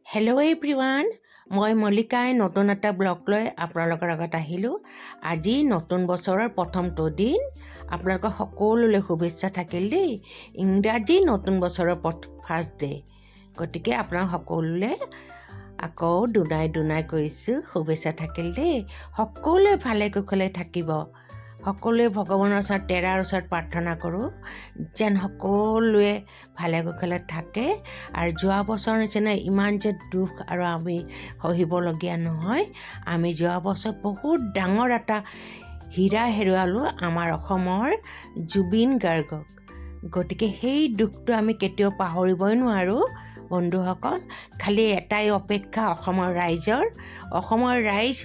Hello' everyone, মই মল্লিকাই নতুন এটা ব্লগ লৈ আপোনালোকৰ আগত আহিলোঁ। আজি নতুন বছৰৰ প্ৰথমটো দিন। আপোনালোকৰ সকলোলৈ শুভেচ্ছা থাকিল দেই। ইংৰাজী নতুন বছৰৰ ফাৰ্ষ্ট ডে। গতিকে আপোনাক সকলোলৈ আকৌ দুনাই কৰিছোঁ, শুভেচ্ছা থাকিল দেই। সকলোৱে ভালে কুশলে থাকিব। সকলোৱে ভগৱানৰ ওচৰত তেৰাৰ ওচৰত প্ৰাৰ্থনা কৰোঁ যেন সকলোৱে ভালে কুশলে থাকে আৰু যোৱা বছৰৰ নিচিনা ইমান যে দুখ আৰু আমি সহিবলগীয়া নহয়। আমি যোৱা বছৰ বহুত ডাঙৰ এটা হীৰা হেৰুৱালোঁ আমাৰ অসমৰ জুবিন গাৰ্গক। গতিকে সেই দুখটো আমি কেতিয়াও পাহৰিবই নোৱাৰোঁ বন্ধুসকল। খালি এটাই অপেক্ষা অসমৰ ৰাইজ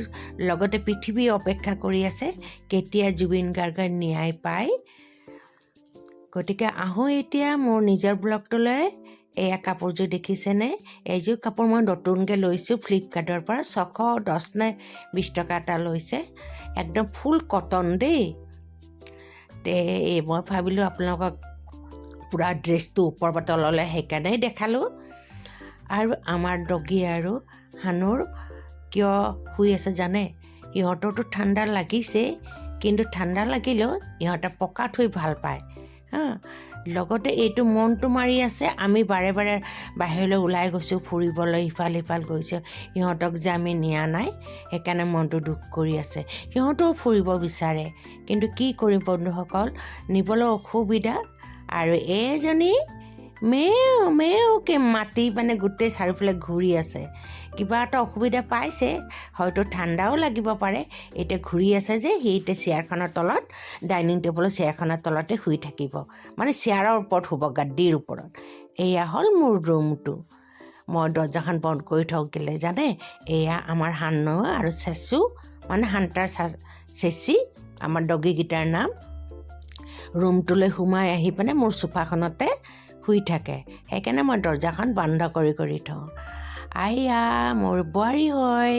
লগতে পৃথিৱী অপেক্ষা কৰি আছে কেতিয়া জুবিন গাৰ্গৰ ন্যায় পায়। গতিকে আহোঁ এতিয়া মোৰ নিজৰ ব্লগটোলৈ। এয়া কাপোৰযোৰ দেখিছেনে? এইযোৰ কাপোৰ মই নতুনকৈ লৈছোঁ ফ্লিপকাৰ্টৰ পৰা। 610 নে 20 টকা এটা লৈছে। একদম ফুল কটন দেই। মই ভাবিলোঁ আপোনালোকক পূৰা ড্ৰেছটো ওপৰৰ পৰা তললৈ সেইকাৰণেই দেখালোঁ। আৰু আমাৰ ডগী আৰু হানুৰ কিয় শুই আছে জানে? ইহঁতৰতো ঠাণ্ডা লাগিছে, কিন্তু ঠাণ্ডা লাগিলেও ইহঁতে পকাত শুই ভাল পায় লগতে এইটো মনটো মাৰি আছে আমি বাৰে বাৰে বাহিৰলৈ ওলাই গৈছোঁ ফুৰিবলৈ, ইফাল সিফাল গৈছোঁ, সিহঁতক যে আমি নিয়া নাই সেইকাৰণে মনটো দুখ কৰি আছে। সিহঁতেও ফুৰিব বিচাৰে, কিন্তু কি কৰিম বন্ধুসকল, নিবলৈ অসুবিধা। আৰু এজনী মেওকে মাতি গোটেই চাৰিওফালে ঘূৰি আছে। কিবা এটা অসুবিধা পাইছে, হয়তো ঠাণ্ডাও লাগিব পাৰে। এতিয়া ঘূৰি আছে যে সি এতিয়া চেয়াৰখনৰ তলত, ডাইনিং টেবুলৰ চেয়াৰখনৰ তলতে শুই থাকিব, চেয়াৰৰ ওপৰত শুব, গাদীৰ ওপৰত। এয়া হ'ল মোৰ ৰুমটো। মই দৰ্জাখন বন্ধ কৰি থওঁ কেলে জানে? এয়া আমাৰ হানো আৰু চেচু, হান্তাৰ চেচি, আমাৰ ডগীকেইটাৰ নাম। ৰুমটোলৈ সোমাই আহি মোৰ চোফাখনতে শুই থাকে, সেইকাৰণে মই দৰ্জাখন বন্ধ কৰি থওঁ। আইয়া মোৰ বোৱাৰী হয়,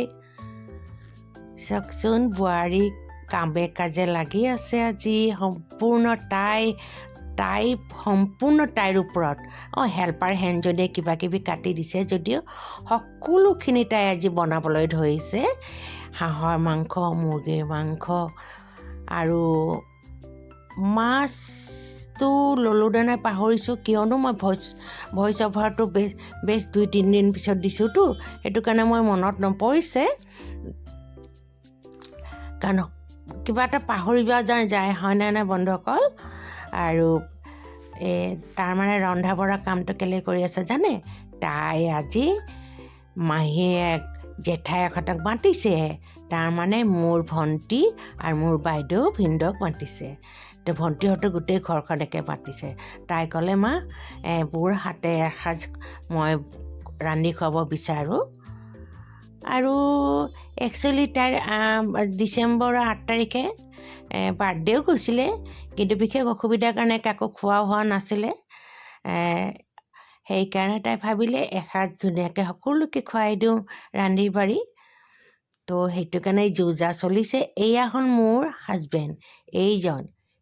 চাওকচোন বোৱাৰী কামে কাজে লাগি আছে আজি। সম্পূৰ্ণ তাইৰ ওপৰত হেল্পাৰ হেনজনীয়ে কিবা কিবি কাটি দিছে যদিও সকলোখিনি তাই আজি বনাবলৈ ধৰিছে। হাঁহৰ মাংস, মুৰ্গীৰ মাংস আৰু মাছটো ল'লোঁ নে নাই পাহৰিছোঁ, কিয়নো মই ভইচ অভাৰটো বেছ 2-3 দিন পিছত দিছোঁতো, সেইটো কাৰণে মই মনত নপৰিছে, কাৰণ কিবা এটা পাহৰি যোৱা যায় হয়নে নাই বন্ধুসকল। আৰু ৰন্ধা বঢ়া কামটো কেলৈ কৰি আছে জানে? তাই আজি মাহীয়েক জেঠাইহঁতক মাতিছে, মোৰ ভণ্টি আৰু মোৰ বাইদেউ ভিনদেউক মাতিছে। তো ভণ্টিহঁতো গোটেই ঘৰখনকে মাতিছে। তাই ক'লে, মা মোৰ হাতে এসাঁজ মই ৰান্ধি খুৱাব বিচাৰোঁ। আৰু একচুৱেলি তাইৰ ডিচেম্বৰৰ 8 তাৰিখে বাৰ্থডেও গৈছিলে, কিন্তু বিশেষ অসুবিধাৰ কাৰণে কাকো খোৱা হোৱা নাছিলে। সেইকাৰণে তাই ভাবিলে এসাঁজ ধুনীয়াকৈ সকলোকে খুৱাই দিওঁ ৰান্ধি বাঢ়ি। তো সেইটো কাৰণে যো-জা চলিছে। এয়া হ'ল মোৰ হাজবেণ্ড,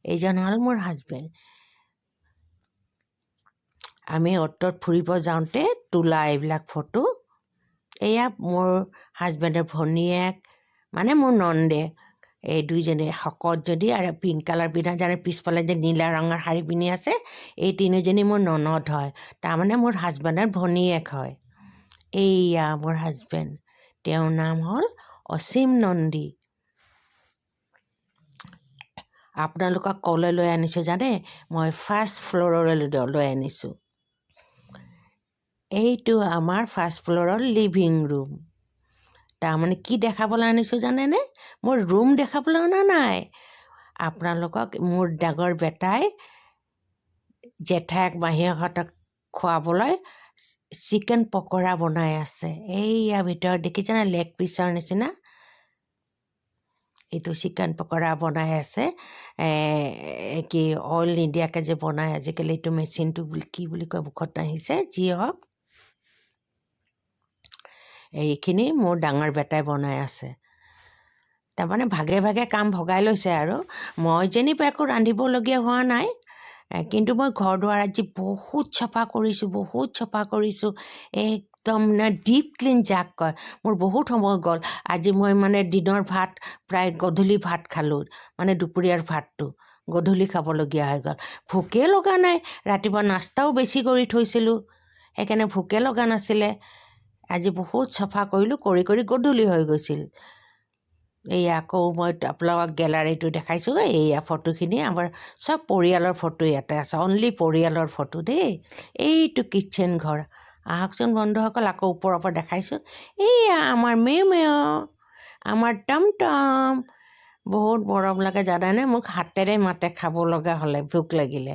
এইজন হ'ল মোৰ হাজবেণ্ড। আমি অ'টত ফুৰিব যাওঁতে তোলা এইবিলাক ফটো। এয়া মোৰ হাজবেণ্ডৰ ভনীয়েক, মোৰ নন্দে। এই দুইজনী শকত যদি আৰু পিংক কালাৰ পিন্ধা পিছফালে যে নীলা ৰঙৰ শাৰী পিন্ধি আছে, এই তিনিজনী মোৰ ননদ হয়, মোৰ হাজবেণ্ডৰ ভনীয়েক হয়। এইয়া মোৰ হাজবেণ্ড, তেওঁৰ নাম হ'ল অসীম নন্দী। আপোনালোকক ক'লৈ লৈ আনিছোঁ জানে? মই ফাৰ্ষ্ট ফ্ল'ৰলৈ লৈ আনিছোঁ। এইটো আমাৰ ফাৰ্ষ্ট ফ্ল'ৰৰ লিভিং ৰুম। কি দেখাবলৈ আনিছোঁ জানেনে? মোৰ ৰুম দেখাবলৈ অনা নাই। আপোনালোকক মোৰ ডাঙৰ বেটাই জেঠাইক মাহীহঁতক খুৱাবলৈ চিকেন পকৰা বনাই আছে। এইয়া ভিতৰত দেখিছেনে, লেগ পিচৰ নিচিনা এইটো চিকেন পকৰা বনাই আছে। কি অইল নিদিয়াকৈ যে বনাই আজিকালি, এইটো মেচিনটো কি বুলি কয় মুখত আহিছে, যি হওক এইখিনি মোৰ ডাঙৰ বেটাই বনাই আছে। ভাগে ভাগে কাম ভগাই লৈছে আৰু মই যেনিবা একো ৰান্ধিবলগীয়া হোৱা নাই। কিন্তু মই ঘৰ দুৱাৰ আজি বহুত চফা কৰিছোঁ। একদম ডিপ ক্লিন যাক কয় মোৰ বহুত সময় গ'ল আজি মই মানে দিনৰ ভাত প্ৰায় গধূলি ভাত খালোঁ মানে দুপৰীয়াৰ ভাতটো গধূলি খাবলগীয়া হৈ গ'ল ভোকে লগা নাই ৰাতিপুৱা নাস্তাও বেছি কৰি থৈছিলোঁ সেইকাৰণে ভোকে লগা নাছিলে আজি বহুত চাফা কৰিলোঁ কৰি কৰি গধূলি হৈ গৈছিল এয়া আকৌ মই আপোনালোকক গেলাৰীটো দেখাইছোঁ এয়া ফটোখিনি আমাৰ চব পৰিয়ালৰ ফটো ইয়াতে আছে অনলি পৰিয়ালৰ ফটো দেই এইটো কিটচেন ঘৰ আহকচোন বন্ধুসকল আকৌ ওপৰৰ পৰা দেখাইছোঁ এয়া আমাৰ মেও আমাৰ টমটম বহুত মৰম লাগে জানানে মোক হাতেৰে মাতে খাব লগা হ'লে ভোক লাগিলে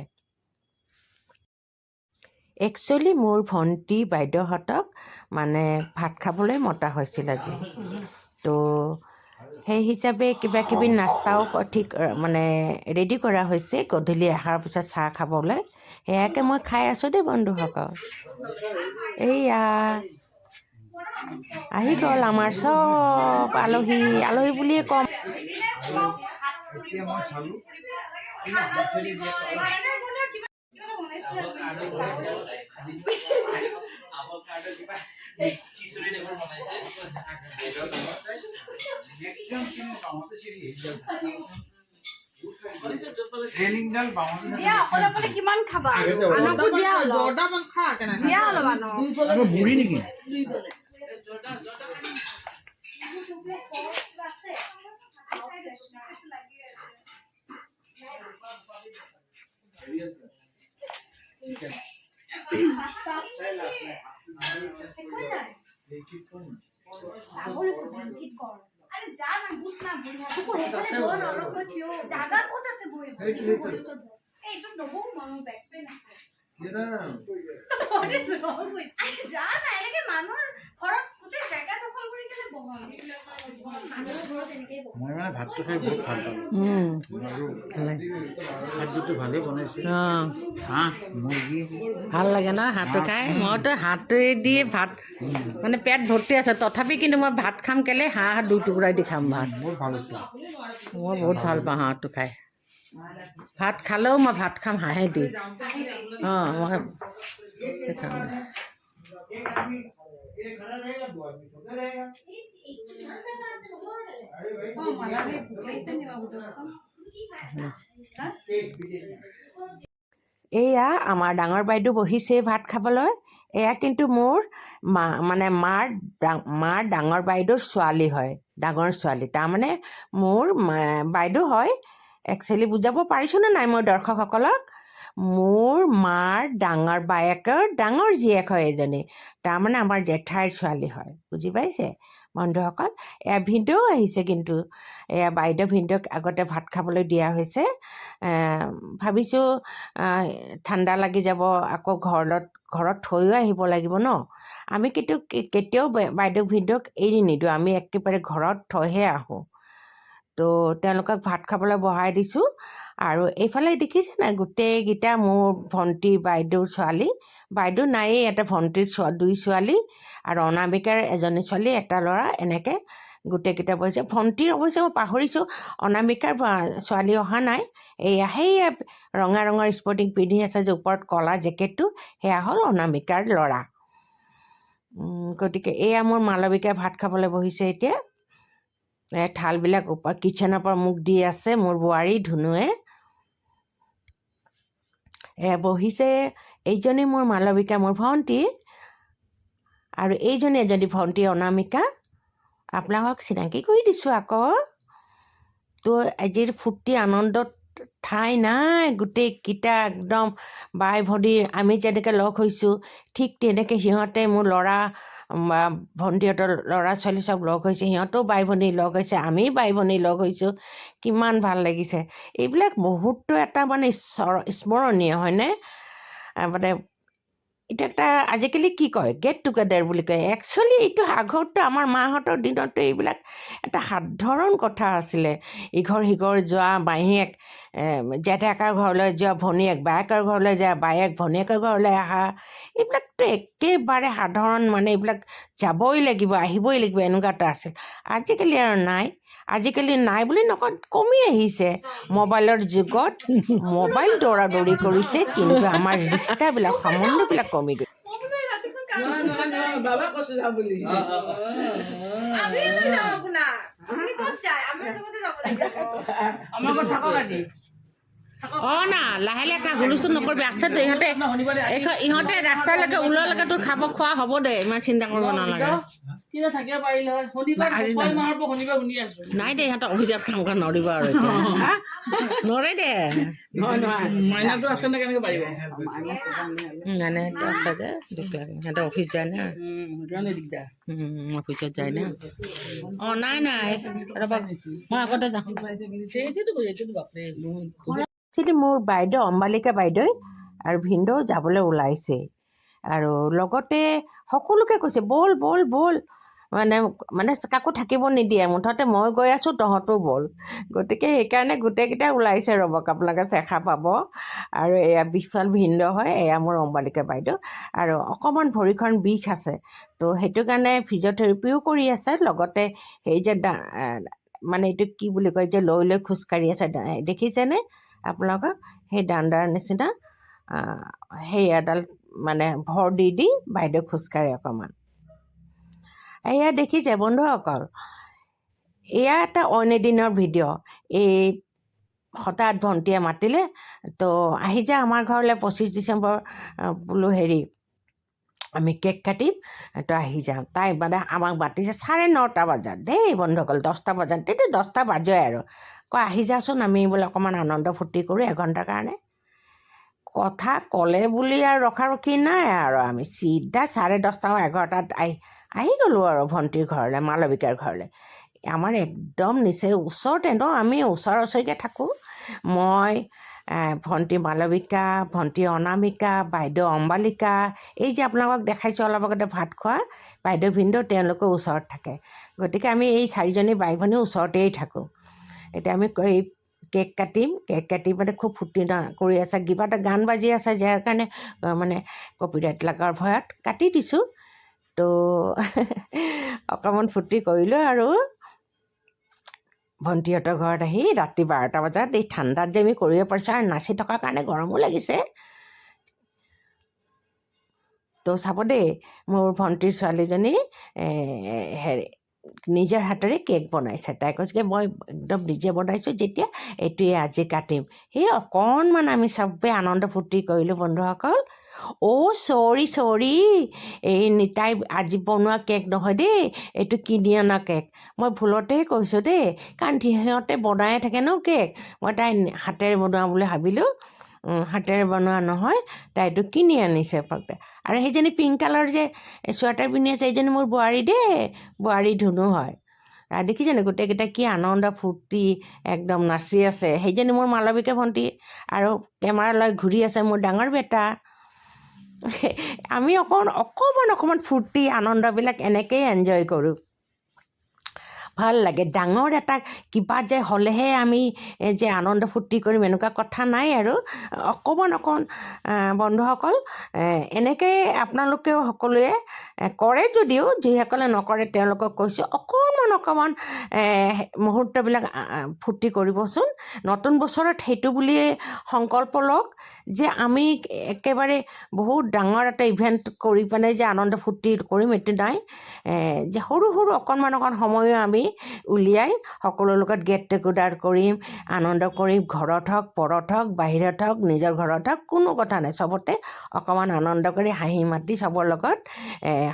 একচুৱেলি মোৰ ভণ্টি বাইদেউহঁতক মানে ভাত খাবলৈ মতা হৈছিল আজি তো সেই হিচাপে কিবা কিবি নাস্তাও ঠিক মানে ৰেডি কৰা হৈছে গধূলি অহাৰ পিছত চাহ খাবলৈ সেয়াকে মই খাই আছোঁ দেই বন্ধুসকল এইয়া আহি গ'ল আমাৰ চব আলহী আলহী বুলিয়ে ক'ম কিমান খাবা বুঢ়ী নেকি মই মানে ভাতটো খাই বহুত ভাল পালোঁ খাদ্যটো ভালেই বনাইছে হাঁহ মুৰ্গী ভাল লাগে ন হাঁহটো খাই মইতো হাঁহটোৱে দিয়ে ভাত মানে পেট ভৰ্তি আছে তথাপি কিন্তু মই ভাত খাম কেলে হাঁহ 2 টুকুৰা দি খাম ভাত বহুত ভাল হৈছে মই বহুত ভাল পাওঁ হাঁহটো খাই ভাত খালেও মই ভাত খাম হাঁহে দি মই খাম এয়া আমাৰ ডাঙৰ বাইদেউ বহিছে ভাত খাবলৈ এয়া কিন্তু মোৰ মানে মাৰ ডাঙৰ বাইদেউৰ ছোৱালী হয় ডাঙৰ ছোৱালী তাৰমানে মোৰ বাইদেউ হয় একচুৱেলি বুজাব পাৰিছোঁনে নাই মই দৰ্শকসকলক মোৰ মাৰ ডাঙৰ বায়েকৰ ডাঙৰ জীয়েক হয় এজনী তাৰমানে আমাৰ জেঠাইৰ ছোৱালী হয় বুজি পাইছে বন্ধুসকল এয়া ভিনদেউ আহিছে কিন্তু এয়া বাইদেউ ভিনদেউক আগতে ভাত খাবলৈ দিয়া হৈছে ভাবিছোঁ ঠাণ্ডা লাগি যাব আকৌ ঘৰত থৈও আহিব লাগিব ন আমি কেতিয়াও বাইদেউ ভিনদেউক এৰি নিদিওঁ আমি একেবাৰে ঘৰত থৈহে আহোঁ তো তেওঁলোকক ভাত খাবলৈ বহাই দিছোঁ আৰু এইফালে দেখিছে নাই গোটেইকেইটা মোৰ ভণ্টি বাইদেউৰ ছোৱালী বাইদেউ নায়েই এটা ভণ্টিৰ 2 ছোৱালী আৰু অনামিকাৰ এজনী ছোৱালী এটা ল'ৰা এনেকৈ গোটেইকেইটা বহিছে ভণ্টিৰ অৱশ্যে মই পাহৰিছোঁ অনামিকাৰ ছোৱালী অহা নাই এয়া সেয়া ৰঙা ৰঙৰ স্পৰ্টিং পিন্ধি আছে যে ওপৰত কলা জেকেটটো সেয়া হ'ল অনামিকাৰ ল'ৰা গতিকে এয়া মোৰ মালবিকাই ভাত খাবলৈ বহিছে এতিয়া থালবিলাক কিটচেনৰ পৰা মোক দি আছে মোৰ বোৱাৰী ধুনুৱে বহিছে এইজনী মোৰ মালবিকা মোৰ ভণ্টি আৰু এইজনী এজনী ভণ্টি অনামিকা আপোনালোকক চিনাকি কৰি দিছোঁ আকৌ তো আজিৰ ফূৰ্তি আনন্দত ঠাই নাই গোটেইকেইটা একদম বাই ভণ্টি আমি যেনেকৈ লগ হৈছোঁ ঠিক তেনেকৈ সিহঁতে মোৰ ল'ৰা ভণ্টিহঁতৰ ল'ৰা ছোৱালী চব লগ হৈছে সিহঁতেও বাই ভনী লগ হৈছে আমি বাই ভনী লগ হৈছোঁ কিমান ভাল লাগিছে এইবিলাক মুহূৰ্ত এটা মানে স্মৰণীয় হয়নে মানে এইটো একটা আজিকালি কি কয় গেট টুগেডাৰ বুলি কয় একচুৱেলি এইটো আগতো আমাৰ মাহঁতৰ দিনতো এইবিলাক এটা সাধাৰণ কথা আছিলে ইঘৰ সিঘৰ যোৱা মাহীয়েক জেঠায়েকৰ ঘৰলৈ যোৱা ভনীয়েক বায়েকৰ ঘৰলৈ যোৱা বায়েক ভনীয়েকৰ ঘৰলৈ অহা এইবিলাকতো একেবাৰে সাধাৰণ মানে এইবিলাক যাবই লাগিব আহিবই লাগিব এনেকুৱা এটা আছিল আজিকালি আৰু নাই আজিকালি নাই বুলি নকওঁ কমি আহিছে মোবাইলৰ যুগত মোবাইল দৌৰা দৌৰি কৰিছে কিন্তু আমাৰ ৰিষ্টাবিলাক সম্বন্ধবিলাক কমি গৈছে বাবা কৈছে যাম বুলি আমাৰ ঘৰত থাকক আজি অঁ না লাহে লাহে খা হুলস্থুল নকৰিবি আছে দে ইহঁতে ৰাস্তালৈকে ওলোৱালৈকে তোৰ খাব খোৱা হ'ব দে ইমান চিন্তা কৰিব নালাগে কিনে থাকিব পাৰিলে হয় শনিবাৰ 6 মাহৰ পৰা শনিবাৰ শুনি আছো নাই দে ইহঁতৰ অভিযোগ খাম নৰিব আৰু এতিয়া নৰে দে নহয় নহয় মাইনাটো আছে নে কেনেকৈ পাৰিব মানে এইটো আছে যে সিহঁতে অফিচ যায় না সেইকাৰণে দিগদাৰ অফিচত যায় না অঁ নাই নাই ৰ'বা মই আগতে যাওঁ সেইটোতো কৈছোঁ বাপৰে একচুৱেলি মোৰ বাইদেউ অম্বালিকা বাইদেউ আৰু ভিনদেউ যাবলৈ ওলাইছে আৰু লগতে সকলোকে কৈছে ব'ল ব'ল ব'ল মানে মানে কাকো থাকিব নিদিয়ে মুঠতে মই গৈ আছোঁ তহঁতো ব'ল গতিকে সেইকাৰণে গোটেইকেইটা ওলাইছে ৰ'বক আপোনালোকে চেখা পাব আৰু এয়া বিশাল ভিনদেউ হয় এয়া মোৰ অম্বালিকা বাইদেউ আৰু অকণমান ভৰিখন বিষ আছে তো সেইটো কাৰণে ফিজিঅ'থেৰাপিও কৰি আছে লগতে সেই যে মানে এইটো কি বুলি কয় যে লৈ লৈ খোজকাঢ়ি আছে দেখিছেনে আপোনালোকক সেই দাণ্ডাৰ নিচিনা সেই এডাল মানে ভৰ দি দি বাইদেউ খোজকাঢ়ে অকণমান এয়া দেখিছে বন্ধুসকল এয়া এটা অইন এদিনৰ ভিডিঅ' এই হঠাৎ ভণ্টিয়ে মাতিলে তো আহি যা আমাৰ ঘৰলৈ 25 ডিচেম্বৰ বোলো হেৰি আমি কেক কাটিম তো আহি যাওঁ তাই মানে আমাক মাতিছে 9:30 বজাত দেই বন্ধুসকল 10টা বজাত তেতিয়া 10টা বাজে আৰু কয় আহি যাচোন আমি বোলে অকণমান আনন্দ ফূৰ্তি কৰোঁ এঘণ্টাৰ কাৰণে কথা ক'লে বুলি আৰু ৰখাৰখি নাই আৰু আমি চিধা 10:30 11টাত আহি গ'লোঁ আৰু ভণ্টিৰ ঘৰলৈ মালবিকাৰ ঘৰলৈ আমাৰ একদম নিচেই ওচৰতে ন আমি ওচৰা ওচৰিকৈ থাকোঁ মই ভণ্টি মালবিকা ভণ্টি অনামিকা বাইদেউ অম্বালিকা এই যে আপোনালোকক দেখাইছোঁ অলপ আগতে ভাত খোৱা বাইদেউ ভিনদেউ তেওঁলোকৰ ওচৰত থাকে গতিকে আমি এই 4জনী বাই ভনী ওচৰতেই থাকোঁ এতিয়া আমি এই কেক কাটি মানে খুব ফূৰ্তি কৰি আছে কিবা এটা গান বাজি আছে যাৰ কাৰণে মানে কপিৰাইট লগাৰ ভয়ত কাটি দিছোঁ তো অকণমান ফূৰ্তি কৰিলোঁ আৰু ভণ্টিহঁতৰ ঘৰত আহি ৰাতি 12টা বজাত এই ঠাণ্ডাত যে আমি কৰিব পাৰিছোঁ আৰু নাচি থকাৰ কাৰণে গৰমো লাগিছে তো চাব দেই মোৰ ভণ্টিৰ ছোৱালীজনী হেৰি নিজৰ হাতেৰে কেক বনাইছে তাই কৈছে মই একদম নিজে বনাইছোঁ যেতিয়া এইটোৱে আজি কাটিম সেই অকণমান আমি চবেই আনন্দ ফূৰ্তি কৰিলোঁ বন্ধুসকল চৰি এই নিতাই আজি বনোৱা কেক নহয় দেই এইটো কিনি অনা কেক মই ভুলতে কৈছোঁ দেই কাৰণ সিহঁতে বনায়ে থাকে ন কেক মই তাই হাতেৰে বনোৱা বুলি ভাবিলোঁ হাতেৰে বনোৱা নহয় তাইটো কিনি আনিছে আৰু সেইজনী পিংক কালাৰ যে চুৱেটাৰ পিন্ধি আছে এইজনী মোৰ বোৱাৰী দেই বোৱাৰী ধুনু হয় দেখিছেনে গোটেইকেইটা কি আনন্দ ফূৰ্তি একদম নাচি আছে সেইজনী মোৰ মালবিকা ভণ্টি আৰু কেমেৰা লৈ ঘূৰি আছে মোৰ ডাঙৰ বেটা আমি অকণমান ফূৰ্তি আনন্দবিলাক এনেকৈয়ে এনজয় কৰোঁ ভাল লাগে ডাঙৰ এটা কিবা যে হ'লেহে আমি যে আনন্দ ফূৰ্তি কৰিম এনেকুৱা কথা নাই আৰু অকণমান বন্ধুসকল এনেকৈ আপোনালোকেও সকলোৱে কৰে যদিও যিসকলে নকৰে তেওঁলোকক কৈছোঁ অকণমান মুহূৰ্তবিলাক ফূৰ্তি কৰিবচোন নতুন বছৰত সেইটো বুলিয়ে সংকল্প লওক যে আমি একেবাৰে বহুত ডাঙৰ এটা ইভেণ্ট কৰি পেলাই যে আনন্দ ফূৰ্তি কৰিম এইটো নাই যে সৰু অকণমান সময়ো আমি উলিয়াই সকলোৰ লগত গেট টুগেডাৰ কৰিম আনন্দ কৰিম ঘৰত হওক পৰত হওক বাহিৰত হওক নিজৰ ঘৰত হওক কোনো কথা নাই চবতে অকণমান আনন্দ কৰি হাঁহি মাতি চবৰ লগত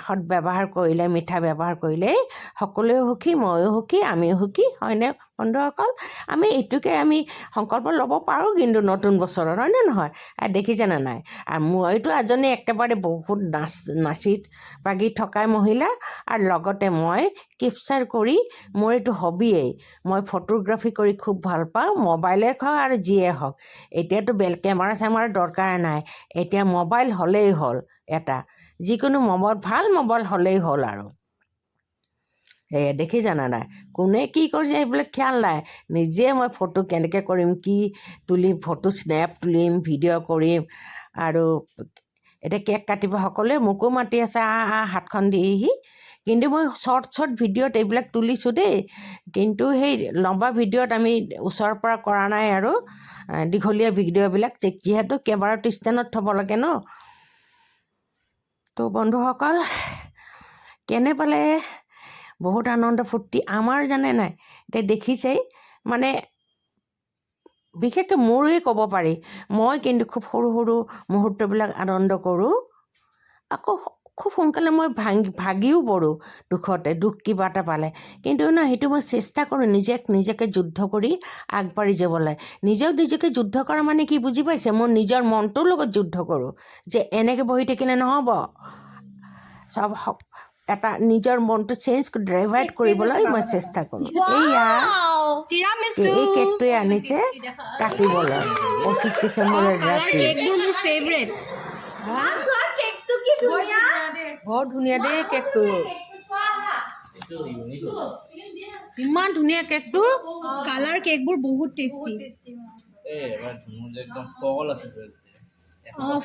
সৎব্যৱহাৰ কৰিলে মিঠা ব্যৱহাৰ কৰিলেই সকলোৱে সুখী ময়ো সুখী আমিও সুখী হয়নে বন্ধুসকল আমি এইটোকে আমি সংকল্প ল'ব পাৰোঁ কিন্তু নতুন বছৰত হয়নে নহয় দেখিছেনে নাই আৰু মইতো এজনী একেবাৰে বহুত নাচি বাগি থকাই মহিলা আৰু লগতে মই কেপচাৰ কৰি মোৰ এইটো হবিয়েই মই ফটোগ্ৰাফী কৰি খুব ভাল পাওঁ মোবাইলে হওক আৰু যিয়ে হওক এতিয়াতো কেমেৰা দৰকাৰ নাই এতিয়া মোবাইল হ'লেই হ'ল এটা যিকোনো ভাল মোবাইল হ'লেই হ'ল আৰু দেখি জানা নাই কোনে কি কৰিছে এইবিলাক খেয়াল নাই নিজে মই ফটো কেনেকৈ কৰিম কি তুলিম ফটো স্নেপ তুলিম ভিডিঅ' কৰিম আৰু এতিয়া কেক কাটিব সকলোৱে মোকো মাতি আছে হাতখন দিহি কিন্তু মই শ্বৰ্ট ভিডিঅ'ত এইবিলাক তুলিছোঁ দেই কিন্তু সেই লম্বা ভিডিঅ'ত আমি ওচৰৰ পৰা কৰা নাই আৰু দীঘলীয়া ভিডিঅ'বিলাক যিহেতু কেমেৰাটো ষ্টেণ্ডত থ'ব লাগে ন তো বন্ধুসকল কেনে পালে বহুত আনন্দ ফূৰ্তি আমাৰ জানে নাই এতিয়া দেখিছেই মানে বিশেষকৈ মোৰেই ক'ব পাৰি মই কিন্তু খুব সৰু সৰু মুহূৰ্তবিলাক আনন্দ কৰোঁ আকৌ খুব সোনকালে মই ভাগিও পৰোঁ দুখ কিবা এটা পালে কিন্তু না সেইটো মই চেষ্টা কৰোঁ নিজকে যুদ্ধ কৰি আগবাঢ়ি যাবলৈ নিজকে যুদ্ধ কৰা মানে কি বুজি পাইছে মোৰ নিজৰ মনটোৰ লগত যুদ্ধ কৰোঁ যে এনেকৈ বহি থাকিলে নহ'ব চব এটা নিজৰ মনটো চেঞ্জ ডাইভাৰ্ট কৰিবলৈ মই চেষ্টা কৰোঁ এইয়া এই কেকটোৱে আনিছে কাটিবলৈ 25 ডিচেম্বৰৰ ৰাতি বৰ ধুনীয়া দেই কেকটো ইমান ধুনীয়া কেকটো কালাৰ কেকবোৰ বহুত টেষ্টি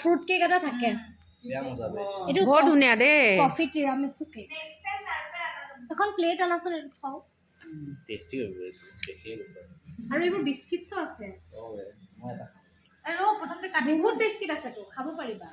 ফ্ৰুট কেক এটা থাকে এইটো বৰ ধুনীয়া দেই কফি টিৰামিছু কেক এখন প্লেট আনাচোন এইটো খাওঁ আৰু এইবোৰ বিস্কিটছো আছে বহুত বিস্কিট আছেতো খাব পাৰিবা